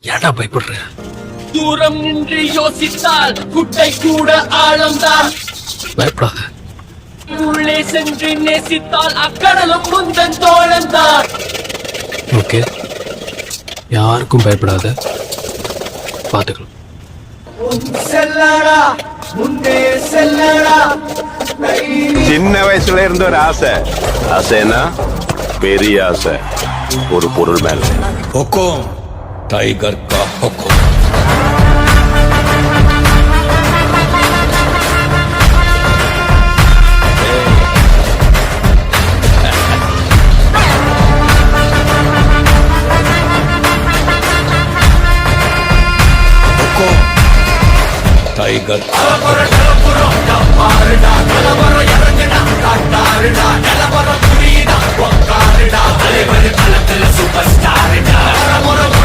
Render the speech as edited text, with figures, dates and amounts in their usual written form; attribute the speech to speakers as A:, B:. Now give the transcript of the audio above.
A: ஏன்டா பயப்படுற?
B: தூரம் நின்று யோசித்தால் குட்டை கூட ஆழம்தான்.
A: பயப்படாத.
B: உள்ளே சென்று நேசித்தால் அக்கடலும் முந்தன் தோழந்தான்.
A: ஓகே, யாருக்கும் பயப்படாத, பாத்துக்கலாம்.
B: செல்லடா முன்னே செல்லடா.
C: சின்ன வயசுல இருந்த ஒரு ஆசை. ஆசைன்னா பெரிய ஆசை, ஒரு பொருள் மேல.
D: हुकुम टाइगर का हुकुम। हुकुम टाइगर का
B: சூப்பர் ஸ்டார்